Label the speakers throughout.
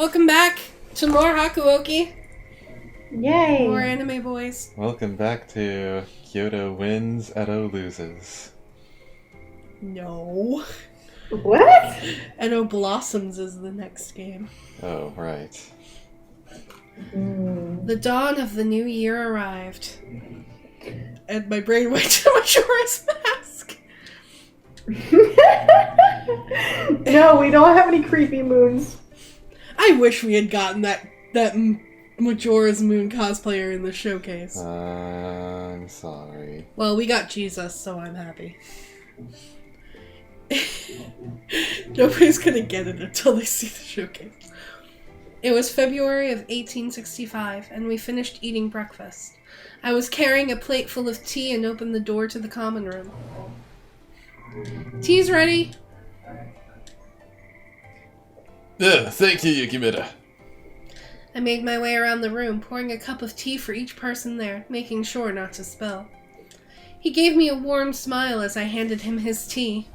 Speaker 1: Welcome back to more Hakuoki.
Speaker 2: Yay!
Speaker 1: More anime boys.
Speaker 3: Welcome back to Kyoto wins, Edo loses.
Speaker 1: No.
Speaker 2: What?
Speaker 1: Edo Blossoms is the next game.
Speaker 3: Oh, right.
Speaker 1: The dawn of the new year arrived. And my brain went to Majora's Mask.
Speaker 2: No, we don't have any creepy moons.
Speaker 1: I wish we had gotten that Majora's Moon cosplayer in the showcase.
Speaker 3: I'm sorry.
Speaker 1: Well, we got Jesus, so I'm happy. Nobody's gonna get it until they see the showcase. It was February of 1865, and we finished eating breakfast. I was carrying a plate full of tea and opened the door to the common room. Tea's ready.
Speaker 3: Thank you, Yukimura.
Speaker 1: I made my way around the room, pouring a cup of tea for each person there, making sure not to spill. He gave me a warm smile as I handed him his tea.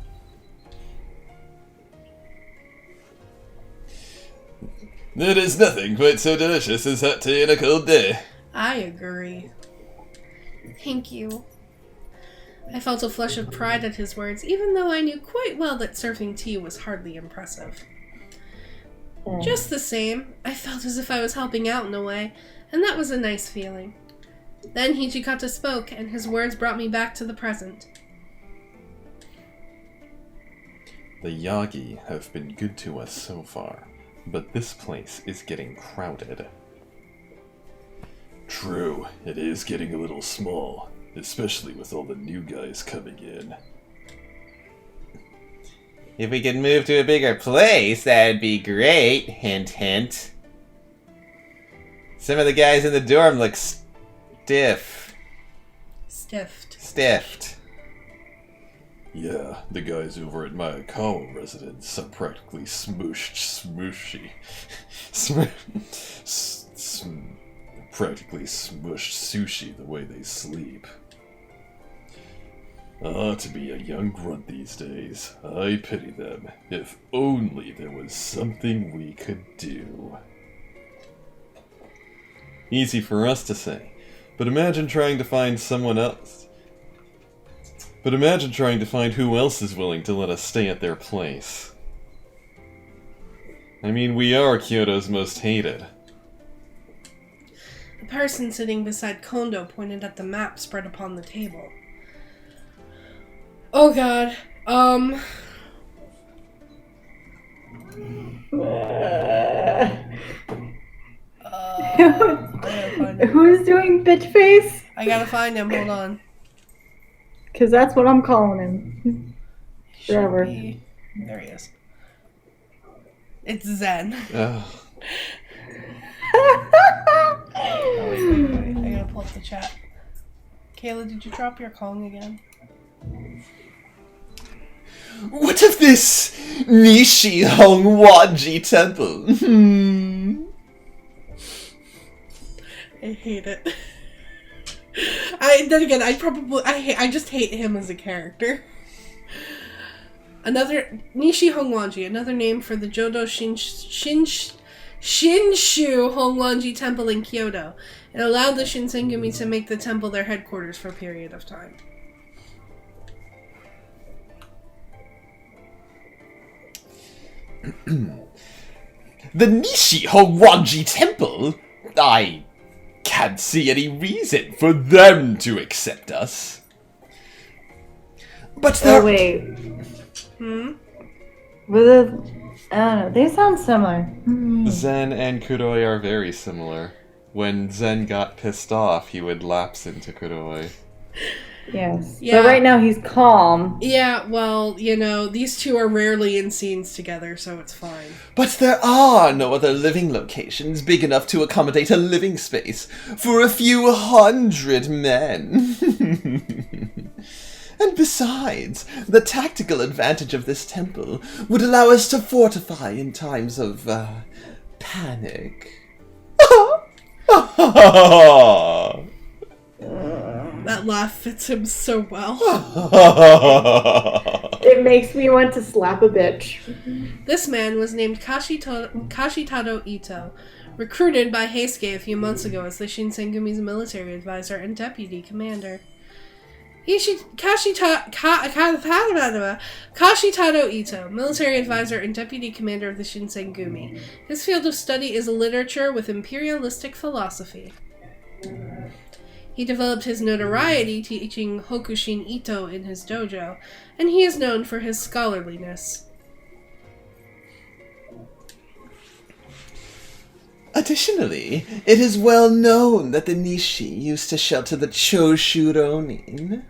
Speaker 3: There is nothing quite so delicious as hot tea on a cold day.
Speaker 1: I agree. Thank you. I felt a flush of pride at his words, even though I knew quite well that serving tea was hardly impressive. Just the same, I felt as if I was helping out in a way, and that was a nice feeling. Then Hijikata spoke, and his words brought me back to the present.
Speaker 3: The Yagi have been good to us so far, but this place is getting crowded. True, it is getting a little small, especially with all the new guys coming in.
Speaker 4: If we could move to a bigger place, that'd be great. Hint, hint. Some of the guys in the dorm look stiffed.
Speaker 3: Yeah, the guys over at Mayakawa residence are practically practically smushed sushi the way they sleep. To be a young grunt these days. I pity them. If only there was something we could do. Easy for us to say, but imagine trying to find someone else. But imagine trying to find who else is willing to let us stay at their place. I mean, we are Kyoto's most hated.
Speaker 1: The person sitting beside Kondo pointed at the map spread upon the table. Oh god,
Speaker 2: Who's doing bitch face?
Speaker 1: I gotta find him, hold on.
Speaker 2: Because that's what I'm calling him. Forever.
Speaker 1: There he is. It's Zen.
Speaker 3: Oh,
Speaker 1: Wait. I gotta pull up the chat. Kayla, did you drop your Kong again?
Speaker 4: What of this Nishi Hongwanji temple?
Speaker 1: I hate it. I just hate him as a character. Another Nishi Hongwanji, another name for the Jodo Shinshu Hongwanji Temple in Kyoto. It allowed the Shinsengumi to make the temple their headquarters for a period of time.
Speaker 4: The Nishi Hongwanji temple? I can't see any reason for them to accept us. But
Speaker 2: Oh, wait. I don't know. They sound similar.
Speaker 3: Zen and Kuroi are very similar. When Zen got pissed off, he would lapse into Kuroi.
Speaker 2: Yes.
Speaker 1: Yeah.
Speaker 2: But right now he's calm.
Speaker 1: Yeah, well, these two are rarely in scenes together, so it's fine.
Speaker 4: But there are no other living locations big enough to accommodate a living space for a few hundred men. And besides, the tactical advantage of this temple would allow us to fortify in times of, panic.
Speaker 1: That laugh fits him so well.
Speaker 2: It makes me want to slap a bitch.
Speaker 1: This man was named Kashitado Ito, recruited by Heisuke a few months ago as the Shinsengumi's military advisor and deputy commander. Kashitado Ito, military advisor and deputy commander of the Shinsengumi. His field of study is literature with imperialistic philosophy. He developed his notoriety teaching Hokushin Ito in his dojo, and he is known for his scholarliness.
Speaker 4: Additionally, it is well known that the Nishi used to shelter the Choshu Ronin.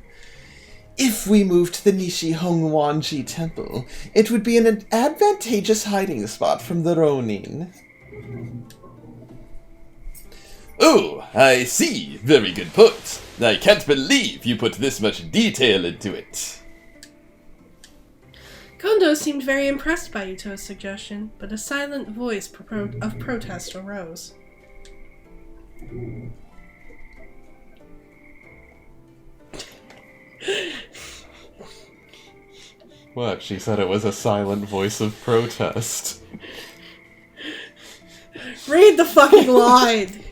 Speaker 4: If we moved to the Nishi Hongwanji Temple, it would be an advantageous hiding spot from the Ronin.
Speaker 3: Oh, I see. Very good point. I can't believe you put this much detail into it.
Speaker 1: Kondo seemed very impressed by Ito's suggestion, but a silent voice of protest arose.
Speaker 3: What? She said it was a silent voice of protest.
Speaker 1: Read the fucking line!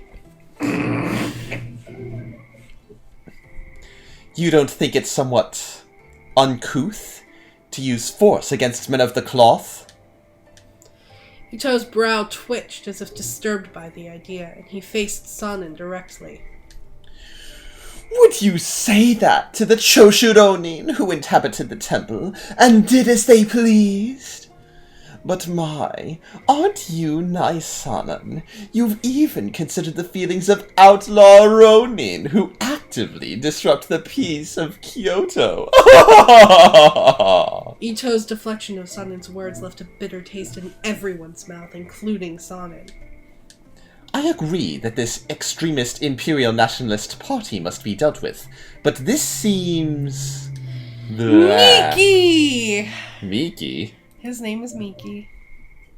Speaker 4: You don't think it's somewhat uncouth to use force against men of the cloth?
Speaker 1: Ito's brow twitched as if disturbed by the idea, and he faced Sanin directly.
Speaker 4: Would you say that to the Choshu Ronin who inhabited the temple and did as they pleased? But aren't you nice, Sanan? You've even considered the feelings of outlaw Ronin who actively disrupt the peace of Kyoto.
Speaker 1: Ito's deflection of Sanin's words left a bitter taste in everyone's mouth, including Sanin.
Speaker 4: I agree that this extremist imperial nationalist party must be dealt with, but this seems...
Speaker 1: Miki!
Speaker 3: Miki?
Speaker 1: His name is Miki.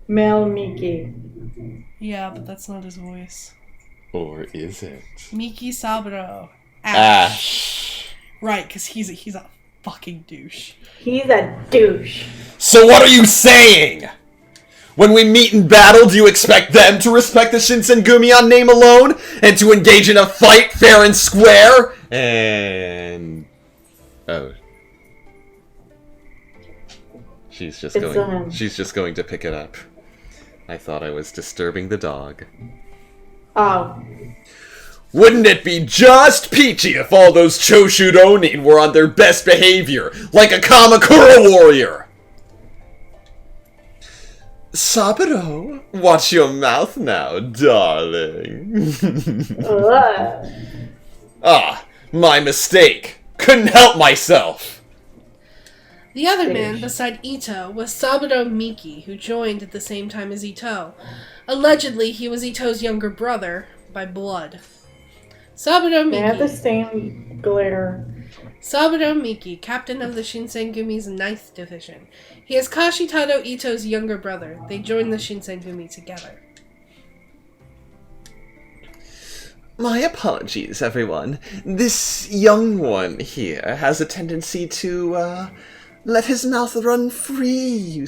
Speaker 2: Mel Miki.
Speaker 1: Yeah, but that's not his voice.
Speaker 3: Or is it?
Speaker 1: Miki Saburo.
Speaker 3: Ash.
Speaker 1: Right, because he's a fucking douche.
Speaker 2: He's a douche.
Speaker 4: So what are you saying? When we meet in battle, do you expect them to respect the Shinsengumi on name alone? And to engage in a fight fair and square?
Speaker 3: And... oh. She's just going to pick it up. I thought I was disturbing the dog.
Speaker 2: Oh.
Speaker 4: Wouldn't it be just peachy if all those Choshu Ronin were on their best behavior, like a Kamakura warrior? Saburo, watch your mouth now, darling. Ah, my mistake. Couldn't help myself.
Speaker 1: The other man beside Ito was Saburo Miki, who joined at the same time as Ito. Allegedly, he was Ito's younger brother by blood. Saburo Miki.
Speaker 2: They have the same glare.
Speaker 1: Saburo Miki, captain of the Shinsengumi's 9th Division. He is Kashitado Ito's younger brother. They joined the Shinsengumi together.
Speaker 4: My apologies, everyone. This young one here has a tendency to, let his mouth run free,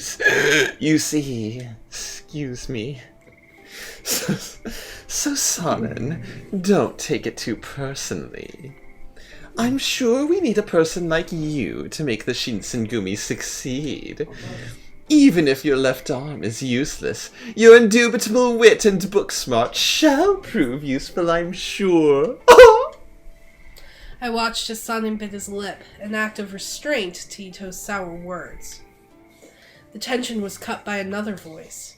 Speaker 4: you see. Excuse me. So, Sanin, don't take it too personally. I'm sure we need a person like you to make the Shinsengumi succeed. Even if your left arm is useless, your indubitable wit and book smart shall prove useful, I'm sure.
Speaker 1: I watched as Sanin bit his lip, an act of restraint to Ito's sour words. The tension was cut by another voice.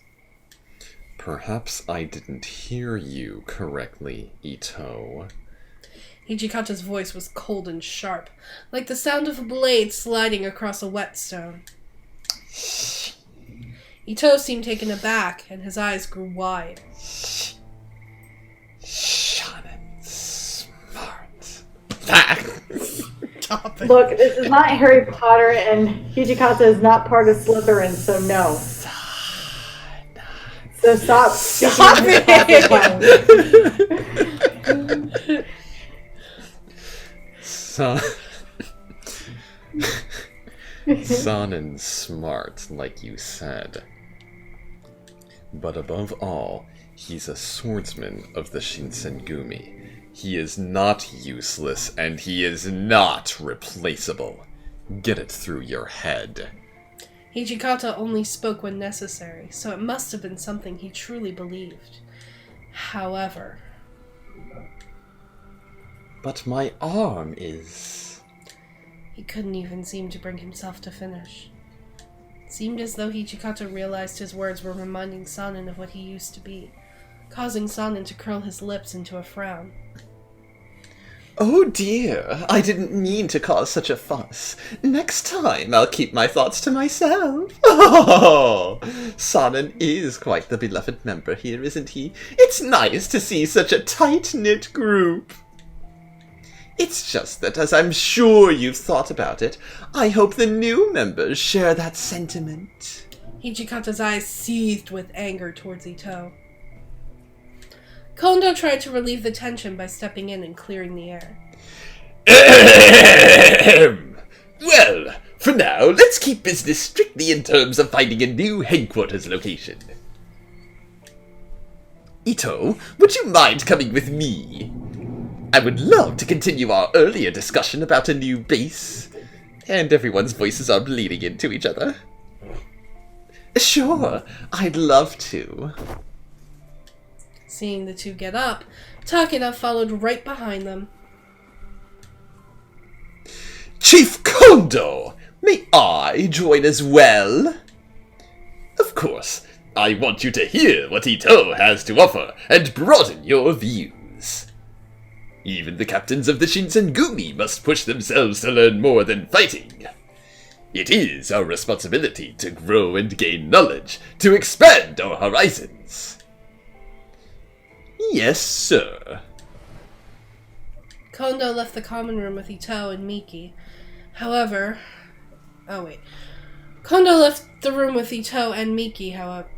Speaker 3: Perhaps I didn't hear you correctly, Ito.
Speaker 1: Hijikata's voice was cold and sharp, like the sound of a blade sliding across a whetstone. Ito seemed taken aback, and his eyes grew wide.
Speaker 4: Shaman smart.
Speaker 1: Stop it.
Speaker 2: Look, this is not Harry Potter, and Hijikata is not part of Slytherin, so no. So stop
Speaker 1: it!
Speaker 3: Sanin's smart, like you said. But above all, he's a swordsman of the Shinsengumi. He is not useless, and he is not replaceable. Get it through your head.
Speaker 1: Hijikata only spoke when necessary, so it must have been something he truly believed. However...
Speaker 4: But my arm is...
Speaker 1: He couldn't even seem to bring himself to finish. It seemed as though Hijikata realized his words were reminding Sanin of what he used to be, causing Sanin to curl his lips into a frown.
Speaker 4: Oh dear, I didn't mean to cause such a fuss. Next time I'll keep my thoughts to myself. Oh, Sanin is quite the beloved member here, isn't he? It's nice to see such a tight-knit group. It's just that, as I'm sure you've thought about it, I hope the new members share that sentiment.
Speaker 1: Hijikata's eyes seethed with anger towards Ito. Kondo tried to relieve the tension by stepping in and clearing the air.
Speaker 4: Well, for now, let's keep business strictly in terms of finding a new headquarters location. Ito, would you mind coming with me? I would love to continue our earlier discussion about a new base. And everyone's voices are bleeding into each other. Sure, I'd love to.
Speaker 1: Seeing the two get up, Takeda followed right behind them.
Speaker 4: Chief Kondo! May I join as well? Of course, I want you to hear what Ito has to offer and broaden your views. Even the captains of the Shinsengumi must push themselves to learn more than fighting. It is our responsibility to grow and gain knowledge, to expand our horizons. Yes, sir.
Speaker 1: Kondo left the common room with Ito and Miki. However... Oh, wait. Kondo left the room with Ito and Miki, however...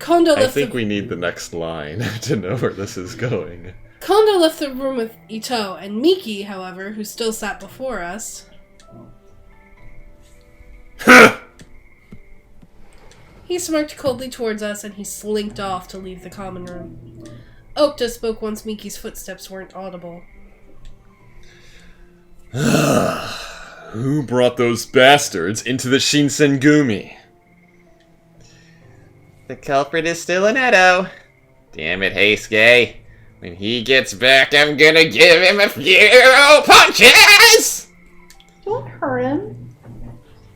Speaker 3: I think we need the next line to know where this is going.
Speaker 1: Kondo left the room with Ito and Miki, however, who still sat before us. He smirked coldly towards us, and he slinked off to leave the common room. Okta spoke once Miki's footsteps weren't audible.
Speaker 3: Who brought those bastards into the Shinsengumi?
Speaker 4: The culprit is still an Edo. Damn it, Heisuke. When he gets back, I'm gonna give him a few punches!
Speaker 2: Don't hurt him.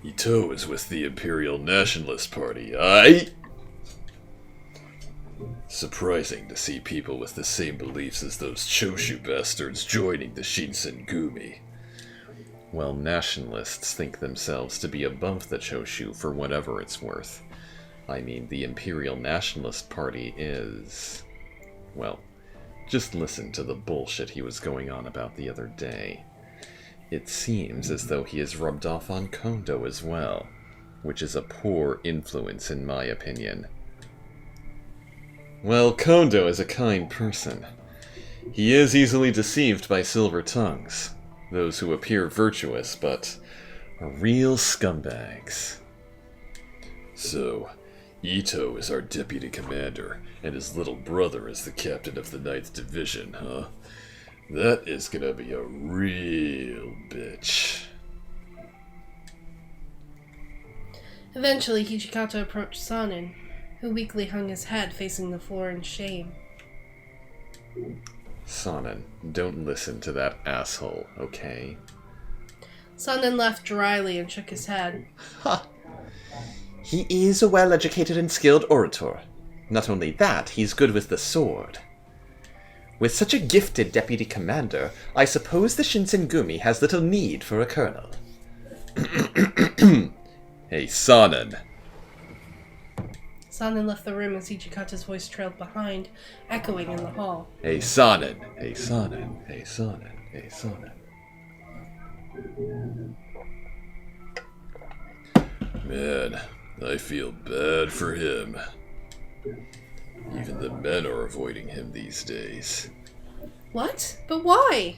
Speaker 3: Ito is with the Imperial Nationalist Party, Surprising to see people with the same beliefs as those Choshu bastards joining the Shinsengumi. Well, nationalists think themselves to be above the Choshu for whatever it's worth. I mean, the Imperial Nationalist Party is... Well, just listen to the bullshit he was going on about the other day. It seems as though he has rubbed off on Kondo as well, which is a poor influence in my opinion. Well, Kondo is a kind person. He is easily deceived by silver tongues, those who appear virtuous but are real scumbags. So, Ito is our deputy commander, and his little brother is the captain of the 9th Division, huh? That is gonna be a real bitch.
Speaker 1: Eventually, Hijikata approached Sanin, who weakly hung his head facing the floor in shame.
Speaker 3: Sanin, don't listen to that asshole, okay?
Speaker 1: Sanin laughed dryly and shook his head.
Speaker 4: Ha! He is a well-educated and skilled orator. Not only that, he's good with the sword. With such a gifted deputy commander, I suppose the Shinsengumi has little need for a colonel.
Speaker 3: Hey, Sanin.
Speaker 1: Sanin left the room as Hijikata's voice trailed behind, echoing in the hall.
Speaker 3: Hey, Sanin. Hey, Sanin. Hey, Sanin. Hey, Sanin. Man, I feel bad for him. Even the men are avoiding him these days.
Speaker 1: What? But why?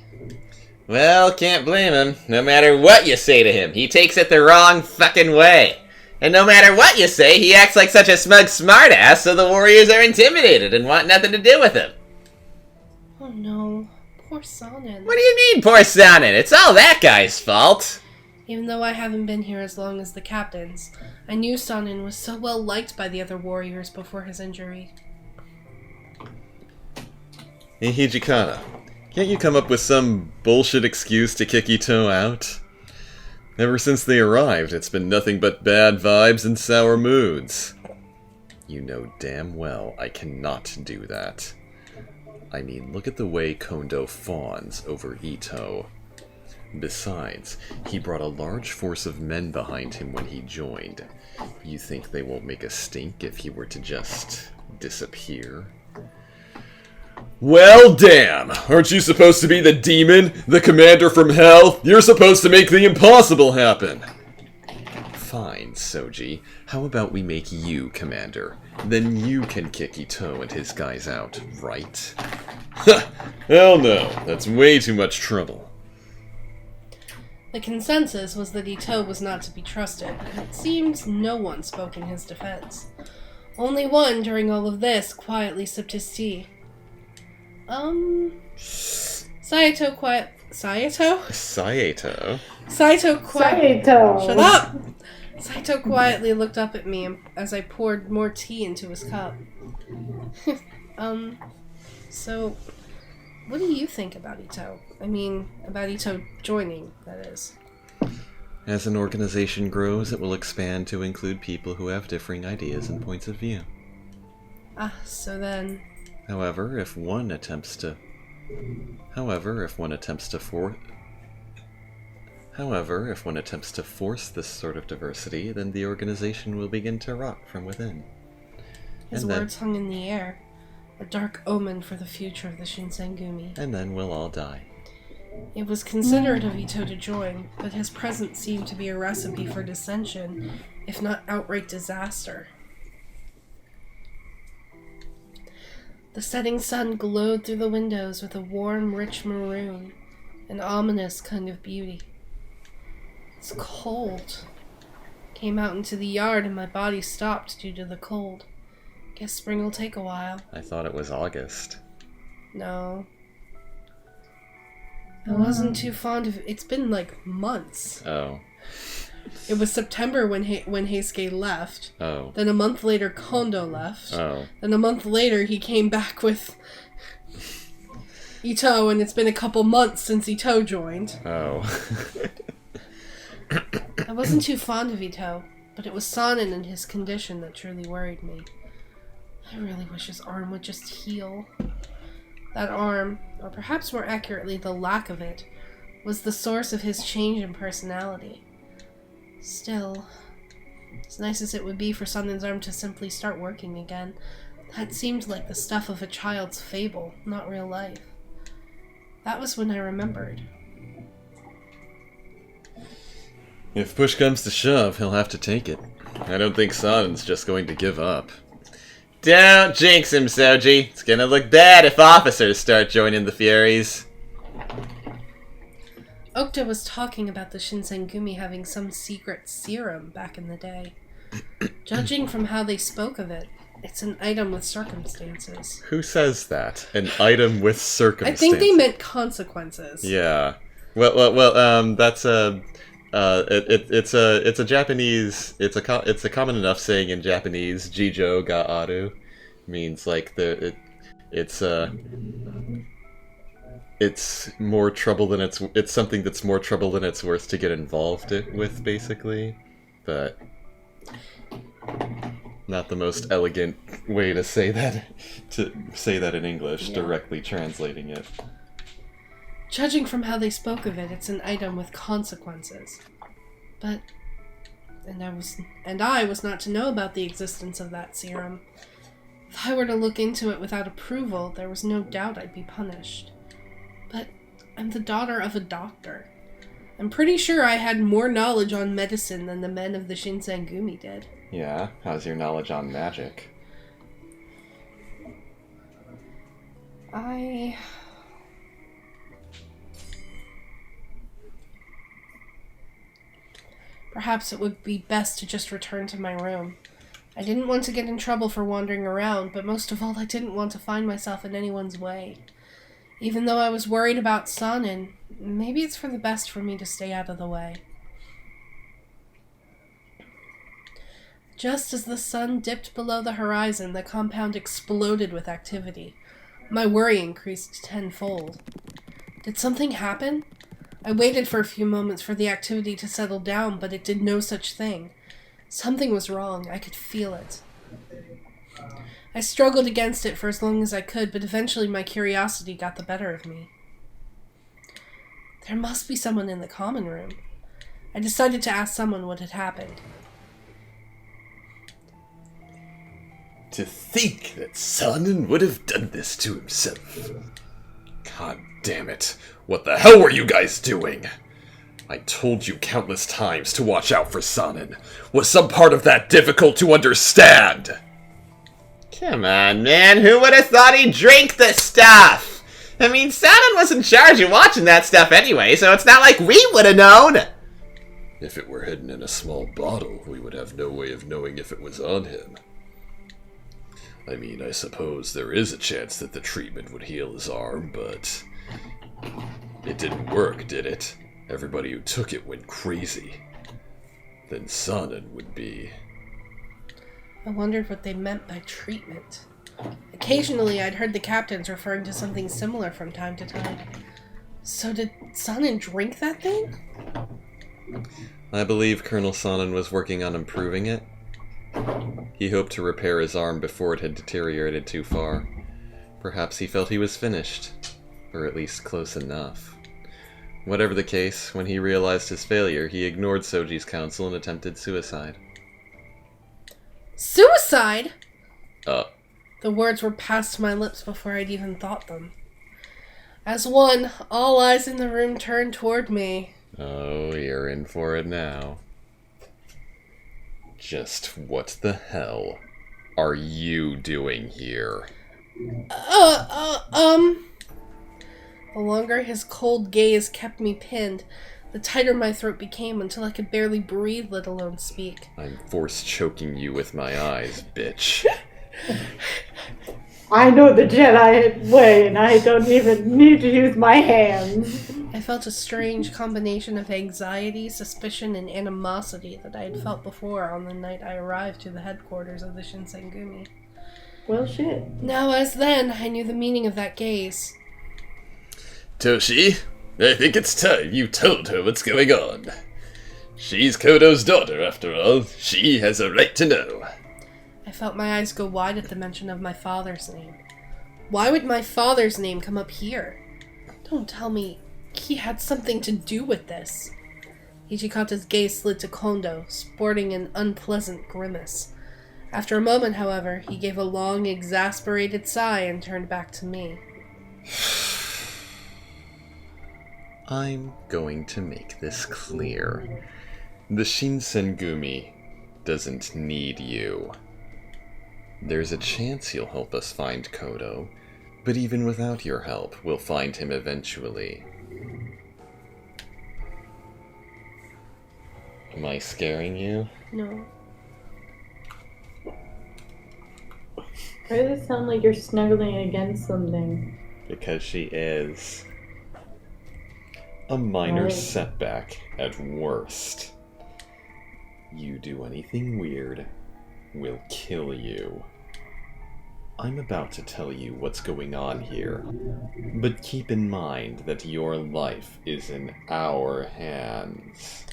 Speaker 4: Well, can't blame him. No matter what you say to him, he takes it the wrong fucking way.
Speaker 5: And no matter what you say, he acts like such a smug smartass, so the warriors are intimidated and want nothing to do with him.
Speaker 1: Oh no, poor Sonnen.
Speaker 5: What do you mean, poor Sonnen? It's all that guy's fault.
Speaker 1: Even though I haven't been here as long as the captains, I knew Sonnen was so well liked by the other warriors before his injury.
Speaker 3: Hey, Hijikata, can't you come up with some bullshit excuse to kick Ito out? Ever since they arrived, it's been nothing but bad vibes and sour moods. You know damn well I cannot do that. I mean, look at the way Kondo fawns over Ito. Besides, he brought a large force of men behind him when he joined. You think they won't make a stink if he were to just disappear? Well, damn! Aren't you supposed to be the demon? The commander from hell? You're supposed to make the impossible happen! Fine, Soji. How about we make you commander? Then you can kick Ito and his guys out, right? Ha! Hell no! That's way too much trouble.
Speaker 1: The consensus was that Ito was not to be trusted, and it seems no one spoke in his defense. Only one, during all of this, quietly sipped his tea. Saito quiet... Saito?
Speaker 3: Saito?
Speaker 1: Saito quiet...
Speaker 2: Saito.
Speaker 1: Shut up! Saito quietly looked up at me as I poured more tea into his cup. So, what do you think about Ito? I mean, about Ito joining, that is.
Speaker 3: As an organization grows, it will expand to include people who have differing ideas and points of view.
Speaker 1: Ah, so then...
Speaker 3: However, if one attempts to force this sort of diversity, then the organization will begin to rot from within.
Speaker 1: His words hung in the air, a dark omen for the future of the Shinsengumi.
Speaker 3: And then we'll all die.
Speaker 1: It was considerate of Ito to join, but his presence seemed to be a recipe for dissension, if not outright disaster. The setting sun glowed through the windows with a warm, rich maroon, an ominous kind of beauty. It's cold. Came out into the yard and my body stopped due to the cold. Guess spring will take a while.
Speaker 3: I thought it was August.
Speaker 1: No. I wasn't too fond of it. It's been like months.
Speaker 3: Oh.
Speaker 1: It was September when Heisuke left.
Speaker 3: Oh.
Speaker 1: Then a month later, Kondo left.
Speaker 3: Oh.
Speaker 1: Then a month later, he came back with Ito, and it's been a couple months since Ito joined.
Speaker 3: Oh.
Speaker 1: I wasn't too fond of Ito, but it was Sonnen and his condition that truly worried me. I really wish his arm would just heal. That arm, or perhaps more accurately, the lack of it, was the source of his change in personality. Still, as nice as it would be for Sonnen's arm to simply start working again, that seemed like the stuff of a child's fable, not real life. That was when I remembered.
Speaker 3: If push comes to shove, he'll have to take it. I don't think Sonnen's just going to give up.
Speaker 5: Don't jinx him, Soji. It's gonna look bad if officers start joining the Furies.
Speaker 1: Okta was talking about the Shinsengumi having some secret serum back in the day. Judging from how they spoke of it, it's an item with circumstances.
Speaker 3: Who says that? An item with circumstances.
Speaker 1: I think they meant consequences.
Speaker 3: Yeah. Well. That's a. It's a Japanese. It's a common enough saying in Japanese. Jijo ga aru means like it's more trouble than it's something that's more trouble than it's worth to get involved with, basically. But not the most elegant way to say that in English,
Speaker 1: Yeah.
Speaker 3: directly translating it.
Speaker 1: Judging from how they spoke of it, it's an item with consequences. But I was not to know about the existence of that serum. If I were to look into it without approval, there was no doubt I'd be punished. But I'm the daughter of a doctor. I'm pretty sure I had more knowledge on medicine than the men of the Shinsengumi did.
Speaker 3: Yeah, how's your knowledge on magic?
Speaker 1: Perhaps it would be best to just return to my room. I didn't want to get in trouble for wandering around, but most of all, I didn't want to find myself in anyone's way. Even though I was worried about Sun, and maybe it's for the best for me to stay out of the way. Just as the sun dipped below the horizon, the compound exploded with activity. My worry increased tenfold. Did something happen? I waited for a few moments for the activity to settle down, but it did no such thing. Something was wrong. I could feel it. I struggled against it for as long as I could, but eventually my curiosity got the better of me. There must be someone in the common room. I decided to ask someone what had happened.
Speaker 3: To think that Sonnen would have done this to himself. God damn it. What the hell were you guys doing? I told you countless times to watch out for Sonnen. Was some part of that difficult to understand?
Speaker 5: Come on, man. Who would have thought he'd drink the stuff? I mean, Sonnen was in charge of watching that stuff anyway, so it's not like we would have known.
Speaker 3: If it were hidden in a small bottle, we would have no way of knowing if it was on him. I mean, I suppose there is a chance that the treatment would heal his arm, but it didn't work, did it? Everybody who took it went crazy. Then Sonnen would be...
Speaker 1: I wondered what they meant by treatment. Occasionally, I'd heard the captains referring to something similar from time to time. So did Sonnen drink that thing?
Speaker 3: I believe Colonel Sonnen was working on improving it. He hoped to repair his arm before it had deteriorated too far. Perhaps he felt he was finished, or at least close enough. Whatever the case, when he realized his failure, he ignored Soji's counsel and attempted suicide.
Speaker 1: Suicide? The words were passed my lips before I'd even thought them. As one, all eyes in the room turned toward me.
Speaker 3: Oh, you're in for it now. Just what the hell are you doing here?
Speaker 1: The longer his cold gaze kept me pinned, the tighter my throat became until I could barely breathe, let alone speak.
Speaker 3: I'm force choking you with my eyes, bitch.
Speaker 2: I know the Jedi way, and I don't even need to use my hands.
Speaker 1: I felt a strange combination of anxiety, suspicion, and animosity that I had felt before on the night I arrived to the headquarters of the Shinsengumi.
Speaker 2: Well, shit.
Speaker 1: Now, as then, I knew the meaning of that gaze.
Speaker 3: Toshi, I think it's time you told her what's going on. She's Kodo's daughter, after all. She has a right to know.
Speaker 1: I felt my eyes go wide at the mention of my father's name. Why would my father's name come up here? Don't tell me he had something to do with this. Hijikata's gaze slid to Kondo, sporting an unpleasant grimace. After a moment, however, he gave a long, exasperated sigh and turned back to me.
Speaker 3: I'm going to make this clear. The Shinsengumi doesn't need you. There's a chance you'll help us find Kodo, but even without your help, we'll find him eventually. Am I scaring you?
Speaker 1: No.
Speaker 2: Why does it sound like you're snuggling against something?
Speaker 3: Because she is. A minor
Speaker 2: Right.
Speaker 3: setback at worst. You do anything weird, we'll kill you. I'm about to tell you what's going on here, but keep in mind that your life is in our hands.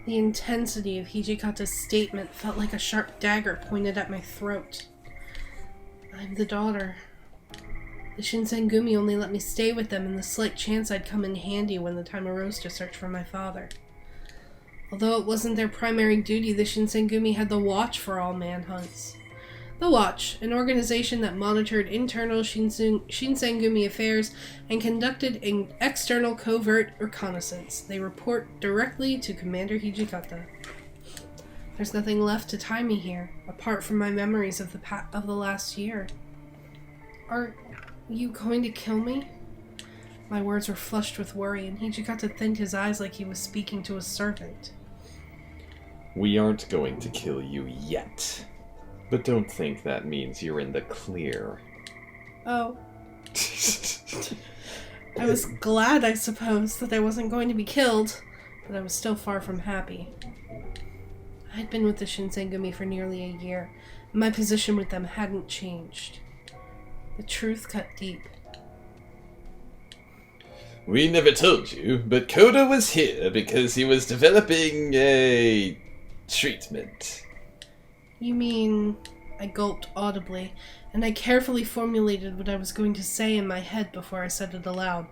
Speaker 1: The intensity of Hijikata's statement felt like a sharp dagger pointed at my throat. I'm the daughter. The Shinsengumi only let me stay with them in the slight chance I'd come in handy when the time arose to search for my father. Although it wasn't their primary duty, the Shinsengumi had the Watch for all manhunts. The Watch, an organization that monitored internal Shinsengumi affairs and conducted an external covert reconnaissance. They report directly to Commander Hijikata. There's nothing left to tie me here, apart from my memories of the last year. Are you going to kill me? My words were flushed with worry, and Hijikata thinned his eyes like he was speaking to a servant.
Speaker 3: We aren't going to kill you yet. But don't think that means you're in the clear.
Speaker 1: Oh. I was glad, I suppose, that I wasn't going to be killed, but I was still far from happy. I'd been with the Shinsengumi for nearly a year, and my position with them hadn't changed. The truth cut deep.
Speaker 3: We never told you, but Kyoto was here because he was developing a treatment.
Speaker 1: You mean... I gulped audibly, and I carefully formulated what I was going to say in my head before I said it aloud.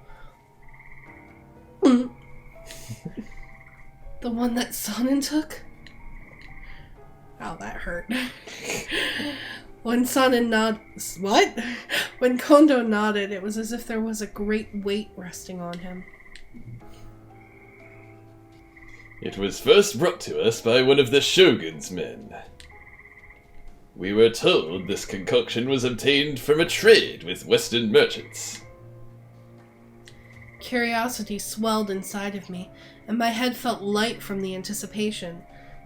Speaker 1: The one that Sonnen took? Oh, that hurt. When Sonnen What? When Kondo nodded, it was as if there was a great weight resting on him.
Speaker 3: It was first brought to us by one of the Shogun's men. We were told this concoction was obtained from a trade with Western merchants.
Speaker 1: Curiosity swelled inside of me, and my head felt light from the anticipation.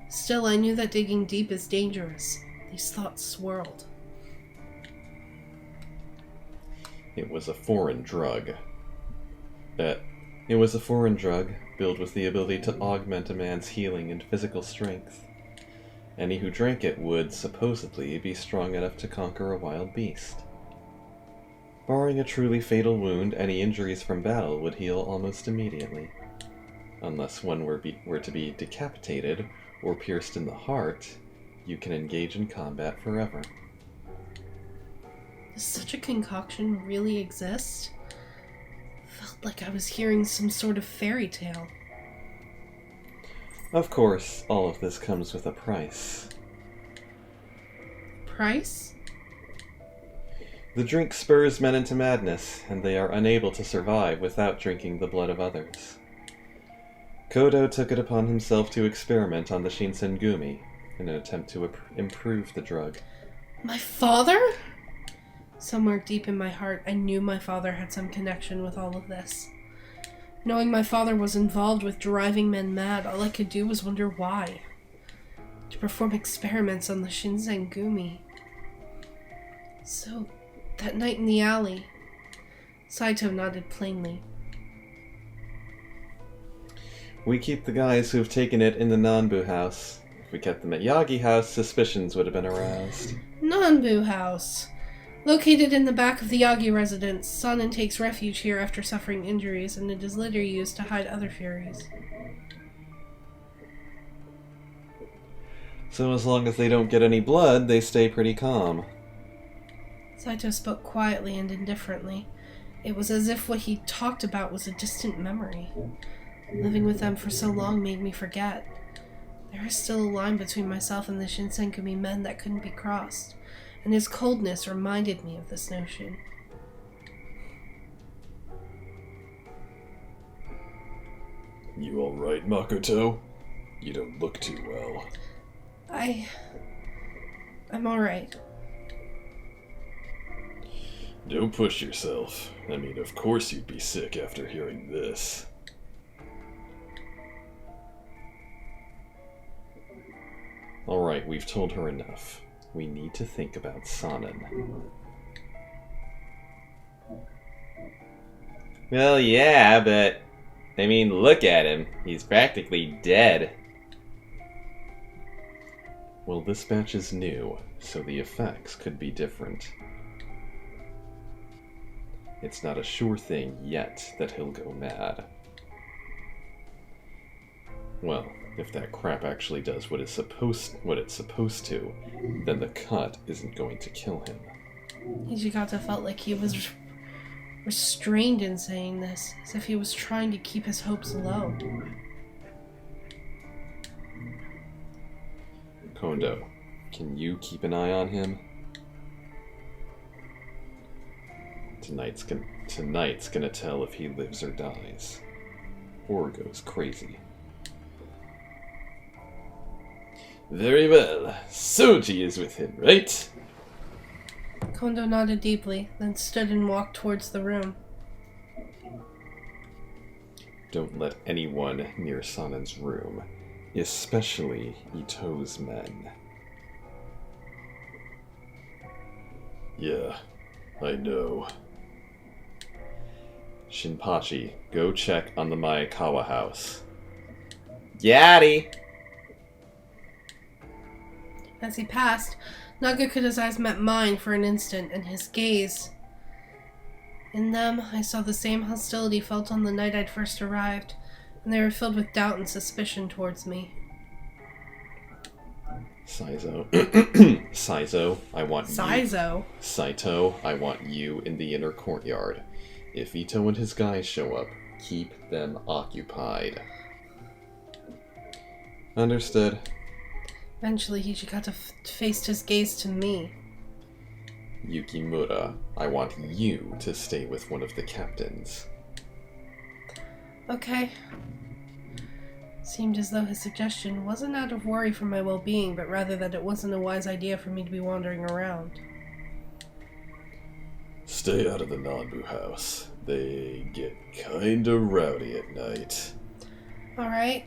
Speaker 1: Still, I knew that digging deep is dangerous. These thoughts swirled.
Speaker 3: It was a foreign drug. It was a foreign drug, built with the ability to augment a man's healing and physical strength. Any who drank it would, supposedly, be strong enough to conquer a wild beast. Barring a truly fatal wound, any injuries from battle would heal almost immediately. Unless one were to be decapitated or pierced in the heart, you can engage in combat forever.
Speaker 1: Does such a concoction really exist? Felt like I was hearing some sort of fairy tale.
Speaker 3: Of course, all of this comes with a price.
Speaker 1: Price?
Speaker 3: The drink spurs men into madness, and they are unable to survive without drinking the blood of others. Kodo took it upon himself to experiment on the Shinsengumi in an attempt to improve the drug.
Speaker 1: My father? Somewhere deep in my heart, I knew my father had some connection with all of this. Knowing my father was involved with driving men mad, all I could do was wonder why. To perform experiments on the Shinsengumi. So, that night in the alley, Saito nodded plainly.
Speaker 3: We keep the guys who have taken it in the Nanbu house. If we kept them at Yagi house, suspicions would have been aroused.
Speaker 1: Nanbu House. Located in the back of the Yagi residence, Sonnen takes refuge here after suffering injuries, and it is later used to hide other furies.
Speaker 3: So as long as they don't get any blood, they stay pretty calm.
Speaker 1: Saito spoke quietly and indifferently. It was as if what he talked about was a distant memory. Living with them for so long made me forget. There is still a line between myself and the Shinsengumi men that couldn't be crossed, and his coldness reminded me of this notion.
Speaker 3: You alright, Makoto? You don't look too well.
Speaker 1: I'm alright.
Speaker 3: Don't push yourself. I mean, of course you'd be sick after hearing this. Alright, we've told her enough. We need to think about Sonnen.
Speaker 5: Well, yeah, but... I mean, look at him. He's practically dead.
Speaker 3: Well, this batch is new, so the effects could be different. It's not a sure thing yet that he'll go mad. Well, if that crap actually does what it's supposed to, then the cut isn't going to kill him.
Speaker 1: Hijikata felt like he was restrained in saying this, as if he was trying to keep his hopes low.
Speaker 3: Kondo, can you keep an eye on him? Tonight's gonna tell if he lives or dies. Or goes crazy. Very well. Soji is with him, right?
Speaker 1: Kondo nodded deeply, then stood and walked towards the room.
Speaker 3: Don't let anyone near Sonnen's room. Especially Ito's men. Yeah, I know. Shinpachi, go check on the Maekawa house.
Speaker 5: Yaddy!
Speaker 1: As he passed, Nagakura's eyes met mine for an instant, and his gaze. In them, I saw the same hostility felt on the night I'd first arrived, and they were filled with doubt and suspicion towards me.
Speaker 3: Saizo. Saizo, I want you.
Speaker 1: Saizo?
Speaker 3: Saito, I want you in the inner courtyard. If Ito and his guys show up, keep them occupied. Understood.
Speaker 1: Eventually, Hijikata faced his gaze to me.
Speaker 3: Yukimura, I want you to stay with one of the captains.
Speaker 1: Okay. Seemed as though his suggestion wasn't out of worry for my well-being, but rather that it wasn't a wise idea for me to be wandering around.
Speaker 3: Stay out of the Nanbu house. They get kinda rowdy at night.
Speaker 1: Alright.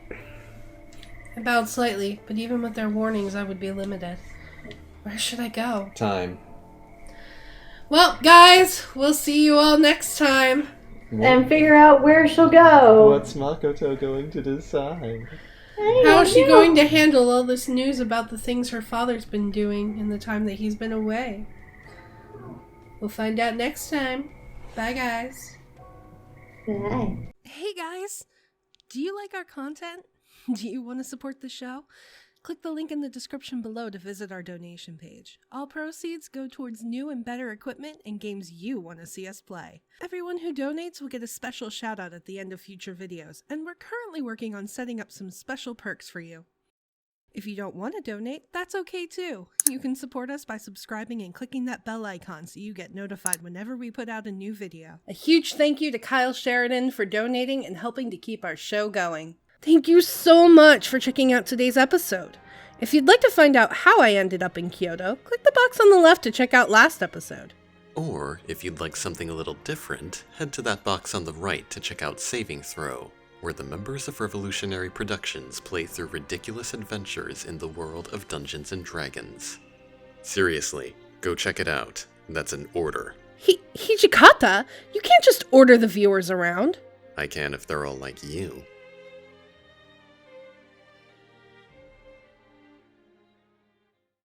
Speaker 1: I bowed slightly, but even with their warnings, I would be limited. Where should I go?
Speaker 3: Time.
Speaker 1: Well, guys, we'll see you all next time.
Speaker 2: And figure out where she'll go.
Speaker 3: What's Makoto going to decide?
Speaker 1: How is she going to handle all this news about the things her father's been doing in the time that he's been away? We'll find out next time. Bye, guys.
Speaker 2: Bye.
Speaker 1: Hey, guys. Do you like our content? Do you want to support the show? Click the link in the description below to visit our donation page. All proceeds go towards new and better equipment and games you want to see us play. Everyone who donates will get a special shout out at the end of future videos, and we're currently working on setting up some special perks for you. If you don't want to donate, that's okay too. You can support us by subscribing and clicking that bell icon so you get notified whenever we put out a new video. A huge thank you to Kyle Sheridan for donating and helping to keep our show going. Thank you so much for checking out today's episode. If you'd like to find out how I ended up in Kyoto, click the box on the left to check out last episode.
Speaker 3: Or, if you'd like something a little different, head to that box on the right to check out Saving Throw, where the members of Revolutionary Productions play through ridiculous adventures in the world of Dungeons & Dragons. Seriously, go check it out. That's an order.
Speaker 1: Hijikata? You can't just order the viewers around.
Speaker 3: I can if they're all like you.